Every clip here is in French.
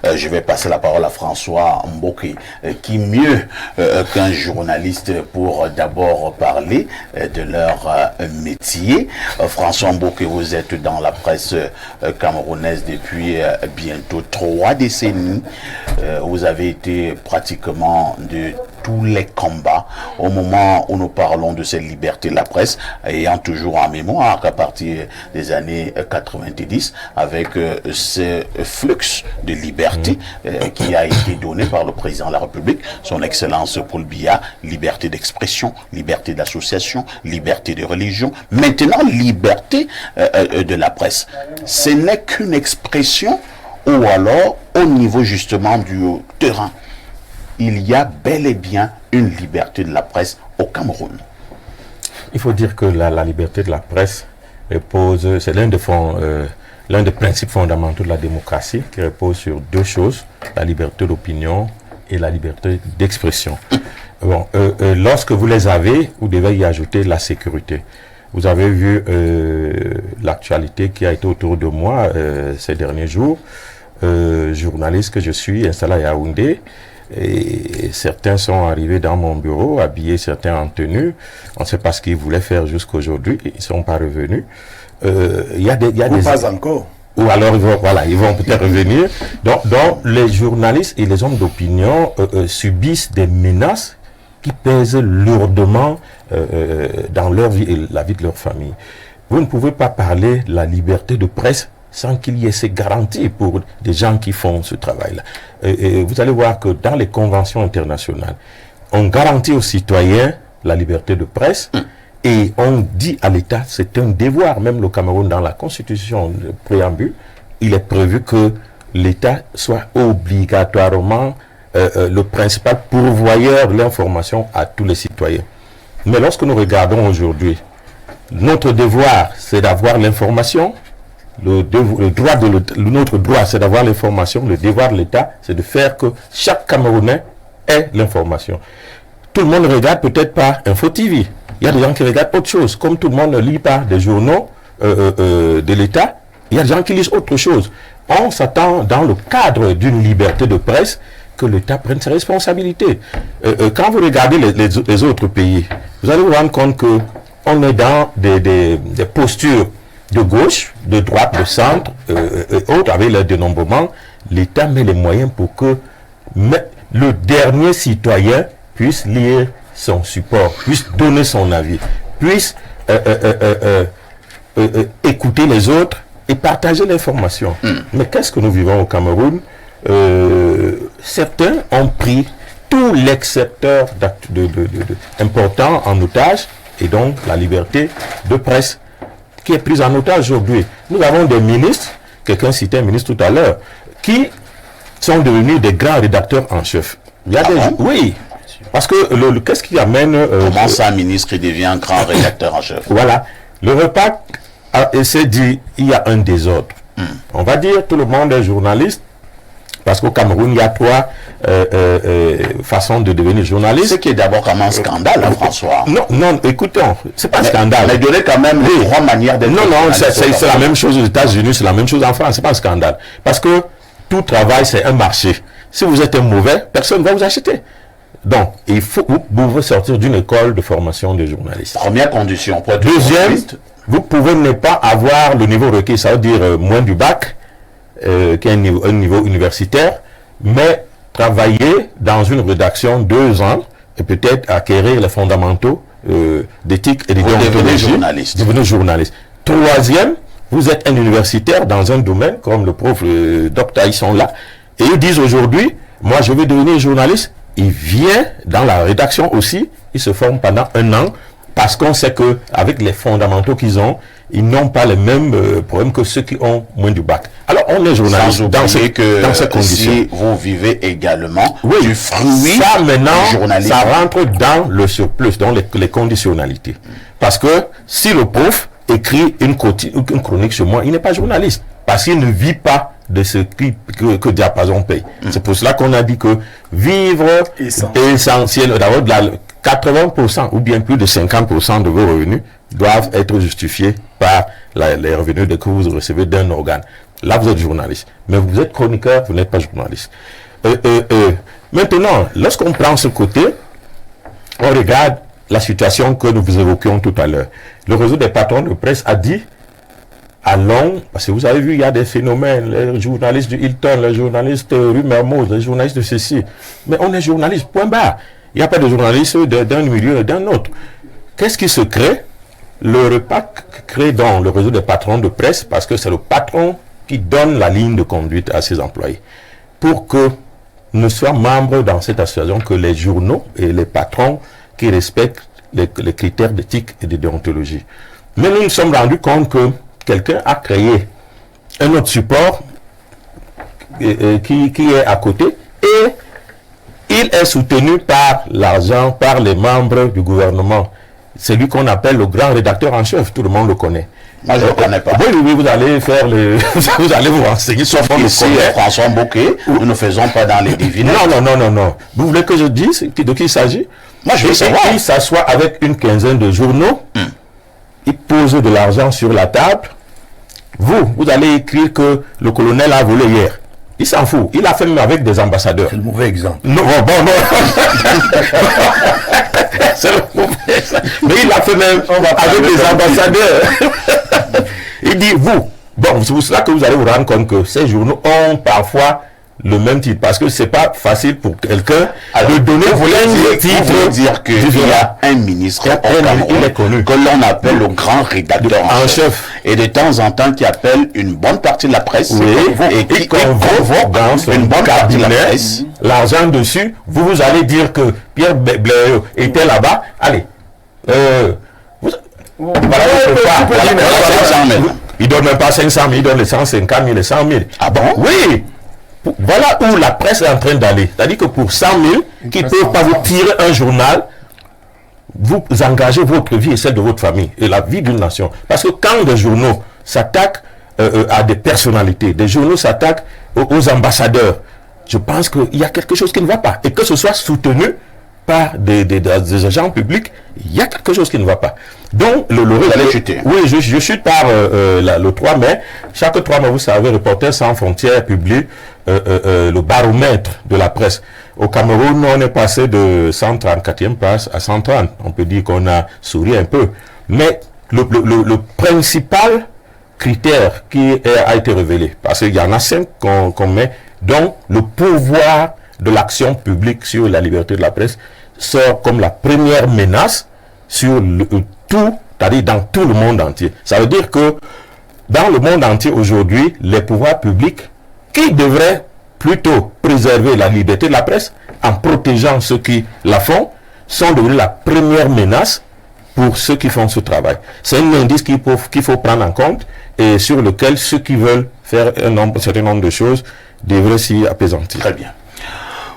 Je vais passer la parole à François Mboké, qui mieux qu'un journaliste pour d'abord parler de leur métier. François Mboké, vous êtes dans la presse camerounaise depuis bientôt 3 décennies. Vous avez été pratiquement de tous les combats au moment où nous parlons de cette liberté de la presse, ayant toujours en mémoire qu'à partir des années 90, avec ce flux de liberté qui a été donné par le président de la République, son Excellence Paul Biya, liberté d'expression, liberté d'association, liberté de religion, maintenant liberté de la presse. Ce n'est qu'une expression, ou alors au niveau justement du terrain. Il y a bel et bien une liberté de la presse au Cameroun. Il faut dire que la liberté de la presse repose, c'est l'un des principes fondamentaux de la démocratie qui repose sur 2 choses, la liberté d'opinion et la liberté d'expression. Bon, lorsque vous les avez, vous devez y ajouter la sécurité. Vous avez vu l'actualité qui a été autour de moi ces derniers jours. Journaliste que je suis, installé à Yaoundé, et certains sont arrivés dans mon bureau, habillés, certains en tenue. On ne sait pas ce qu'ils voulaient faire jusqu'aujourd'hui, ils ne sont pas revenus. Y a des pas encore. Ou alors ils vont peut-être revenir. Donc les journalistes et les hommes d'opinion subissent des menaces qui pèsent lourdement dans leur vie et la vie de leur famille. Vous ne pouvez pas parler de la liberté de presse sans qu'il y ait ces garanties pour des gens qui font ce travail-là. Vous allez voir que dans les conventions internationales, on garantit aux citoyens la liberté de presse et on dit à l'État, c'est un devoir, même le Cameroun dans la constitution, le préambule, il est prévu que l'État soit obligatoirement le principal pourvoyeur de l'information à tous les citoyens. Mais lorsque nous regardons aujourd'hui, notre devoir, c'est d'avoir l'information. Notre droit, c'est d'avoir l'information. Le devoir de l'État, c'est de faire que chaque Camerounais ait l'information. Tout le monde ne regarde peut-être pas Info TV. Il y a des gens qui regardent autre chose. Comme tout le monde ne lit pas des journaux de l'État, il y a des gens qui lisent autre chose. On s'attend, dans le cadre d'une liberté de presse, que l'État prenne ses responsabilités. Quand vous regardez les autres pays, vous allez vous rendre compte qu'on est dans des postures de gauche, de droite, de centre, et autres, avec le dénombrement. L'État met les moyens pour que le dernier citoyen puisse lire son support, puisse donner son avis, puisse écouter les autres et partager l'information. Mais qu'est-ce que nous vivons au Cameroun? Certains ont pris tous les secteurs importants en otage, et donc la liberté de presse qui est prise en otage aujourd'hui. Nous avons des ministres, quelqu'un citait un ministre tout à l'heure, qui sont devenus des grands rédacteurs en chef. Il y a oui, parce que qu'est-ce qui amène... Comment ça, un ministre qui devient grand rédacteur en chef? Voilà. Le REPAC s'est dit, il y a un désordre. On va dire, tout le monde est journaliste, parce qu'au Cameroun, il y a 3 façons de devenir journaliste. Ce qui est d'abord comme un scandale, hein, François. Non, écoutons, c'est pas un scandale. Mais donner quand même les 3 manières d'être. Non, c'est la même chose aux États-Unis, c'est la même chose en France, c'est pas un scandale. Parce que tout travail, c'est un marché. Si vous êtes un mauvais, personne ne va vous acheter. Donc, vous pouvez sortir d'une école de formation de journaliste. Première condition. Pour être Deuxième, vous pouvez ne pas avoir le niveau requis, ça veut dire moins du bac, qui est un niveau universitaire, mais travailler dans une rédaction 2 ans et peut-être acquérir les fondamentaux d'éthique et de déontologie. Devenez journaliste. Troisième, vous êtes un universitaire dans un domaine, comme le prof, le docteur, ils sont là, et ils disent aujourd'hui, moi je veux devenir journaliste. Il vient dans la rédaction aussi, il se forme pendant 1 an, parce qu'on sait que avec les fondamentaux qu'ils ont, ils n'ont pas les mêmes problèmes que ceux qui ont moins du bac. Alors on est journaliste dans ces conditions. Si vous vivez également du fruit ça maintenant, ça rentre dans le surplus, dans les conditionnalités. Parce que si le prof écrit une chronique sur moi, il n'est pas journaliste, parce qu'il ne vit pas de ce que Diapason paye. C'est pour cela qu'on a dit que vivre est essentiel, d'avoir de la 80% ou bien plus de 50% de vos revenus doivent être justifiés par les revenus que vous recevez d'un organe. là vous êtes journaliste. Mais vous êtes chroniqueur, vous n'êtes pas journaliste. Maintenant, lorsqu'on prend ce côté, on regarde la situation que nous vous évoquions tout à l'heure. Le réseau des patrons de presse a dit, allons, parce que vous avez vu, il y a des phénomènes, les journalistes du Hilton, les journalistes rue Mermoz, les journalistes de ceci. Mais on est journaliste, point barre. Il n'y a pas de journalistes d'un milieu et d'un autre. Qu'est-ce qui se crée? Le repas créé dans le réseau des patrons de presse, parce que c'est le patron qui donne la ligne de conduite à ses employés. Pour que ne soient membres dans cette association que les journaux et les patrons qui respectent les critères d'éthique et de déontologie. Mais nous nous sommes rendus compte que quelqu'un a créé un autre support qui est à côté et il est soutenu par l'argent, par les membres du gouvernement. C'est lui qu'on appelle le grand rédacteur en chef, tout le monde le connaît. Moi, je ne le connais pas. Oui, vous allez faire vous allez vous renseigner sur ici, François Mbokey, nous ne faisons pas dans les devinettes. Non. Vous voulez que je dise de qui il s'agit? Moi, je veux savoir. Il s'assoit avec une quinzaine de journaux, il pose de l'argent sur la table. Vous allez écrire que le colonel a volé hier. Il s'en fout. Il a fait même avec des ambassadeurs. C'est le mauvais exemple. Non. C'est le mauvais exemple. Mais il a fait même avec des ambassadeurs. Il dit, c'est pour cela que vous allez vous rendre compte que ces journaux ont parfois le même titre, parce que c'est pas facile pour quelqu'un de donner le titre. Vous voulez dire qu'il y a un ministre il est connu, que l'on appelle le grand rédacteur en chef, et de temps en temps qui appelle une bonne partie de la presse, et qui convoque dans une bonne partie de la presse. L'argent dessus, vous allez dire que Pierre Blériot était là-bas. Allez, il donne même pas 500 000, il donne les 150 000, les 100 000. Ah bon? Oui. Voilà où la presse est en train d'aller. C'est-à-dire que pour 100 000, qui ne peuvent pas vous tirer un journal, vous engagez votre vie et celle de votre famille et la vie d'une nation. Parce que quand des journaux s'attaquent à des personnalités, des journaux s'attaquent aux ambassadeurs, je pense qu'il y a quelque chose qui ne va pas. Et que ce soit soutenu par des agents publics, il y a quelque chose qui ne va pas. Donc, vous allez chuter. Oui, je chute par le 3 mai. Chaque 3 mai, vous savez, Reporters sans frontières publie le baromètre de la presse. Au Cameroun, on est passé de 134e place à 130. On peut dire qu'on a souri un peu. Mais le principal critère qui a été révélé, parce qu'il y en a 5 qu'on met, dont le pouvoir de l'action publique sur la liberté de la presse sort comme la première menace sur tout, c'est-à-dire dans tout le monde entier. Ça veut dire que dans le monde entier aujourd'hui, les pouvoirs publics qui devraient plutôt préserver la liberté de la presse en protégeant ceux qui la font, sont devenus la première menace pour ceux qui font ce travail. C'est un indice qu'il faut prendre en compte et sur lequel ceux qui veulent faire un certain nombre de choses devraient s'y apaisantir. Très bien.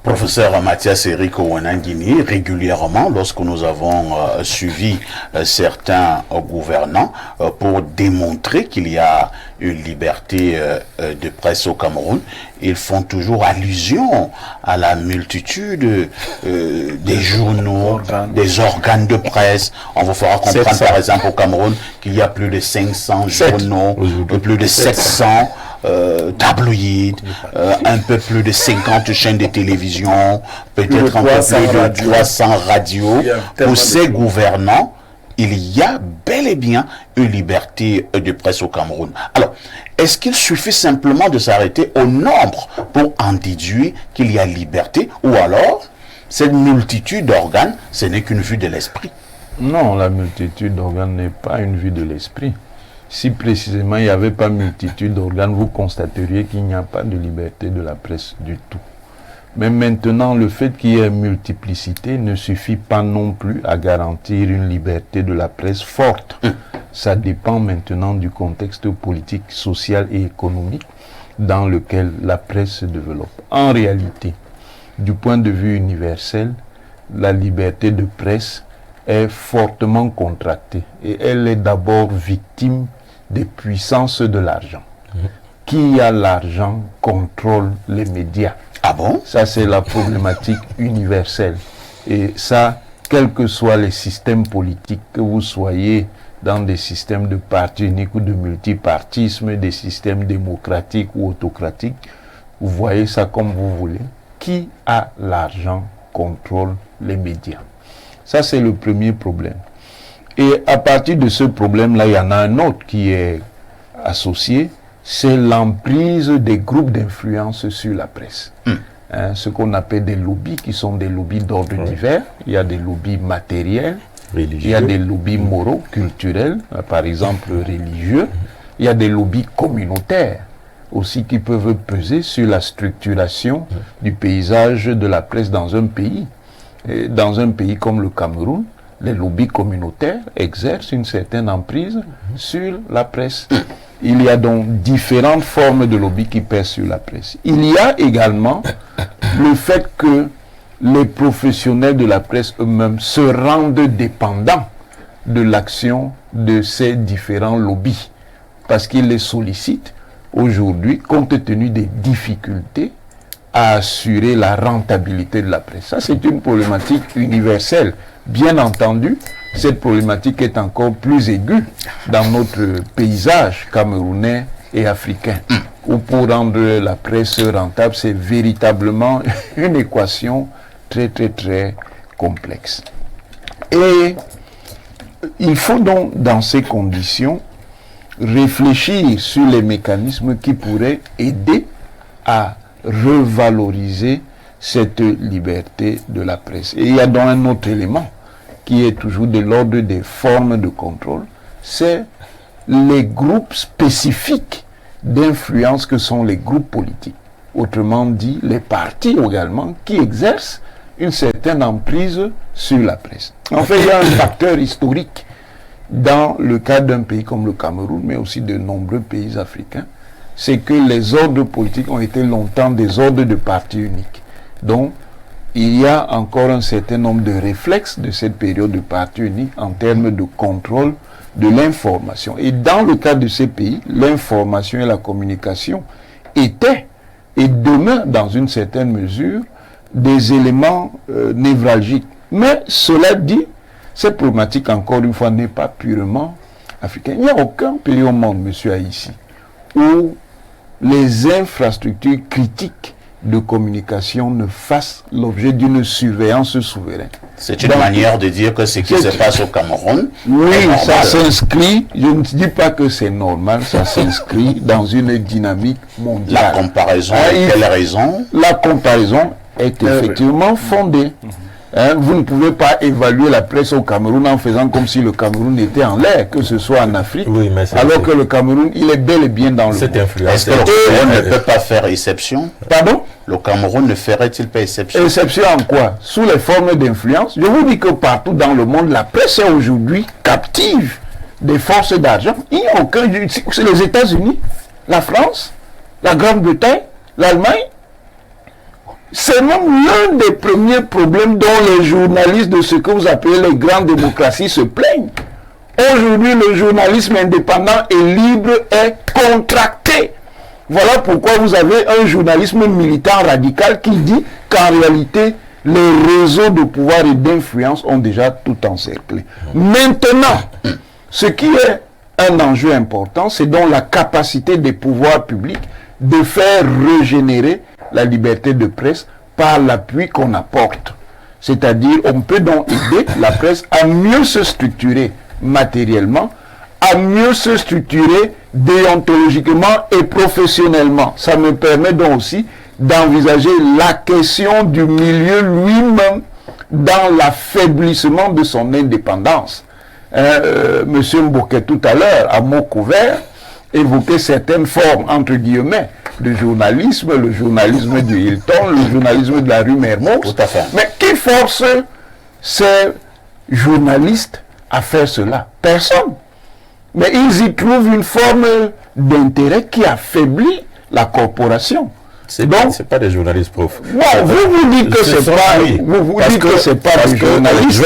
Professeur Mathias Eric Ouanangini, régulièrement, lorsque nous avons suivi certains gouvernants pour démontrer qu'il y a une liberté de presse au Cameroun, ils font toujours allusion à la multitude des journaux, des organes de presse. On vous fera comprendre par exemple au Cameroun qu'il y a plus de 500 journaux, plus de 700 tabloïds, un peu plus de 50 chaînes de télévision, peut-être un peu plus de 300 radios. Pour ces gouvernants, il y a bel et bien une liberté de presse au Cameroun. Alors, est-ce qu'il suffit simplement de s'arrêter au nombre pour en déduire qu'il y a liberté, ou alors cette multitude d'organes, ce n'est qu'une vue de l'esprit? Non, la multitude d'organes n'est pas une vue de l'esprit. Si précisément il n'y avait pas multitude d'organes, vous constateriez qu'il n'y a pas de liberté de la presse du tout. Mais maintenant, le fait qu'il y ait multiplicité ne suffit pas non plus à garantir une liberté de la presse forte. Ça dépend maintenant du contexte politique, social et économique dans lequel la presse se développe. En réalité, du point de vue universel, la liberté de presse est fortement contractée et elle est d'abord victime des puissances de l'argent. Qui a l'argent contrôle les médias. Ah bon? Ça, c'est la problématique universelle. Et ça, quels que soient les systèmes politiques, que vous soyez dans des systèmes de parti unique ou de multipartisme, des systèmes démocratiques ou autocratiques. Vous voyez ça comme vous voulez. Qui a l'argent contrôle les médias. Ça, c'est le premier problème. Et à partir de ce problème-là, il y en a un autre qui est associé, c'est l'emprise des groupes d'influence sur la presse. Hein, ce qu'on appelle des lobbies, qui sont des lobbies d'ordre divers. Il y a des lobbies matériels, religieux. Il y a des lobbies moraux, culturels, par exemple religieux. Il y a des lobbies communautaires aussi qui peuvent peser sur la structuration du paysage de la presse dans un pays. Et dans un pays comme le Cameroun, les lobbies communautaires exercent une certaine emprise sur la presse. Il y a donc différentes formes de lobby qui pèsent sur la presse. Il y a également le fait que les professionnels de la presse eux-mêmes se rendent dépendants de l'action de ces différents lobbies parce qu'ils les sollicitent aujourd'hui, compte tenu des difficultés à assurer la rentabilité de la presse. Ça, c'est une problématique universelle. Bien entendu, cette problématique est encore plus aiguë dans notre paysage camerounais et africain, où pour rendre la presse rentable, c'est véritablement une équation très, très, très complexe. Et il faut donc, dans ces conditions, réfléchir sur les mécanismes qui pourraient aider à revaloriser cette liberté de la presse. Et il y a donc un autre élément qui est toujours de l'ordre des formes de contrôle, c'est les groupes spécifiques d'influence que sont les groupes politiques. Autrement dit, les partis également qui exercent une certaine emprise sur la presse. En fait, il y a un facteur historique dans le cas d'un pays comme le Cameroun, mais aussi de nombreux pays africains, c'est que les ordres politiques ont été longtemps des ordres de partis uniques. Donc, il y a encore un certain nombre de réflexes de cette période de parti unique en termes de contrôle de l'information. Et dans le cas de ces pays, l'information et la communication étaient et demeurent dans une certaine mesure des éléments névralgiques. Mais cela dit, cette problématique, encore une fois, n'est pas purement africaine. Il n'y a aucun pays au monde, monsieur Haïssi, où les infrastructures critiques de communication ne fassent l'objet d'une surveillance souveraine. C'est une manière de dire que ce qui se passe au Cameroun... Oui, ça s'inscrit, je ne dis pas que c'est normal, ça s'inscrit dans une dynamique mondiale. La comparaison, quelle raison? La comparaison est effectivement fondée. Vous ne pouvez pas évaluer la presse au Cameroun en faisant comme si le Cameroun était en l'air, que ce soit en Afrique, alors que le Cameroun, il est bel et bien dans le monde. Est-ce que le Cameroun ne peut pas faire exception? Pardon? Le Cameroun ne ferait-il pas exception? Exception en quoi? Sous les formes d'influence. Je vous dis que partout dans le monde, la presse est aujourd'hui captive des forces d'argent. Il n'y a aucun... C'est les États-Unis, la France, la Grande-Bretagne, l'Allemagne. C'est même l'un des premiers problèmes dont les journalistes de ce que vous appelez les grandes démocraties se plaignent. Aujourd'hui, le journalisme indépendant et libre est contracté. Voilà pourquoi vous avez un journalisme militant radical qui dit qu'en réalité, les réseaux de pouvoir et d'influence ont déjà tout encerclé. Maintenant, ce qui est un enjeu important, c'est donc la capacité des pouvoirs publics de faire régénérer la liberté de presse par l'appui qu'on apporte. C'est-à-dire, on peut donc aider la presse à mieux se structurer matériellement, à mieux se structurer déontologiquement et professionnellement. Ça me permet donc aussi d'envisager la question du milieu lui-même dans l'affaiblissement de son indépendance. Monsieur Mbouké tout à l'heure, à mot couvert, évoquait certaines formes, entre guillemets, de journalisme, le journalisme du Hilton, le journalisme de la rue Mermoz. Tout à fait. Mais qui force ces journalistes à faire cela? Personne. Mais ils y trouvent une forme d'intérêt qui affaiblit la corporation. C'est pas des journalistes profs. Bon, vous dites que c'est pas, vous dites que c'est pas des journalistes.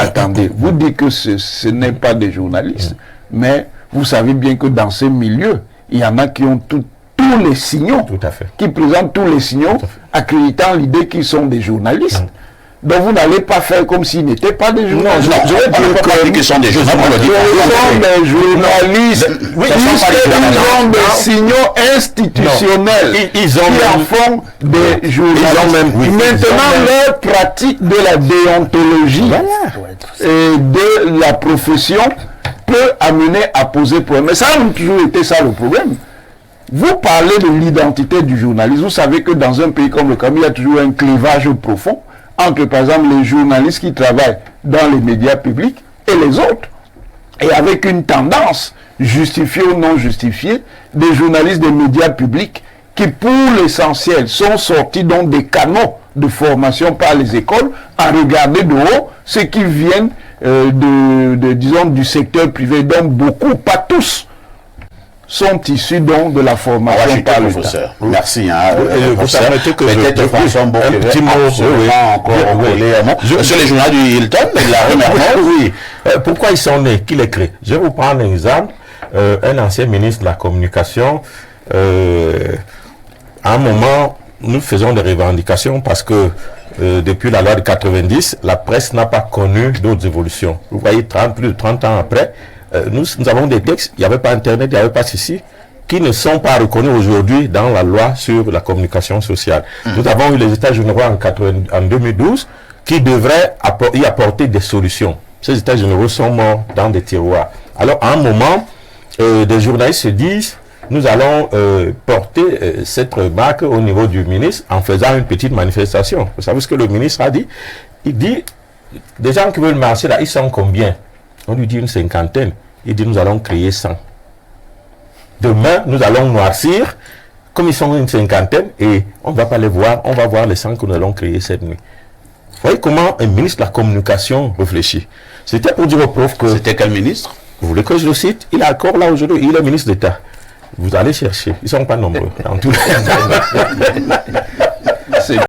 Attendez. Vous dites que ce n'est pas des journalistes, mais vous savez bien que dans ces milieux, il y en a qui ont tous les signaux, tout à fait, qui présentent tous les signaux, accréditant l'idée qu'ils sont des journalistes. Donc vous n'allez pas faire comme s'ils n'étaient pas des journalistes. Non, je vais dire qu'ils sont des journalistes. Ce sont des journalistes ils ont des signaux institutionnels Ils ont qui en font des journalistes. Maintenant, leur pratique de la déontologie et de la profession peut amener à poser problème. Mais ça a toujours été ça le problème. Vous parlez de l'identité du journaliste. Vous savez que dans un pays comme le Cameroun, il y a toujours un clivage profond entre, par exemple, les journalistes qui travaillent dans les médias publics et les autres. Et avec une tendance, justifiée ou non justifiée, des journalistes des médias publics qui, pour l'essentiel, sont sortis dans des canaux de formation par les écoles, à regarder de haut ceux qui viennent disons, du secteur privé. Donc beaucoup, pas tous, sont issus donc de la formation par l'État. Merci. Vous permettez que peut-être François Mboké un petit mot sur les journaux du Hilton, mais la remarque. Oui. Pourquoi ils sont nés? Qui les crée? Je vais vous prendre un exemple. Un ancien ministre de la Communication, à un moment, nous faisons des revendications parce que depuis la loi de 90, la presse n'a pas connu d'autres évolutions. Vous voyez, plus de 30 ans après, nous avons des textes, il n'y avait pas Internet, il n'y avait pas ceci, qui ne sont pas reconnus aujourd'hui dans la loi sur la communication sociale. Nous avons eu les États généraux en 2012 qui devraient y apporter des solutions. Ces États généraux sont morts dans des tiroirs. Alors, à un moment, des journalistes se disent, nous allons porter cette remarque au niveau du ministre en faisant une petite manifestation. Vous savez ce que le ministre a dit? Il dit, des gens qui veulent marcher là, ils sont combien? On lui dit une cinquantaine. Il dit, nous allons créer 100. Demain, nous allons noircir, comme ils sont une cinquantaine, et on ne va pas les voir, on va voir les 100 que nous allons créer cette nuit. Vous voyez comment un ministre de la Communication réfléchit. C'était pour dire au prof que... C'était quel ministre? Vous voulez que je le cite? Il est encore là aujourd'hui, il est ministre d'État. Vous allez chercher, ils ne sont pas nombreux. En tout cas,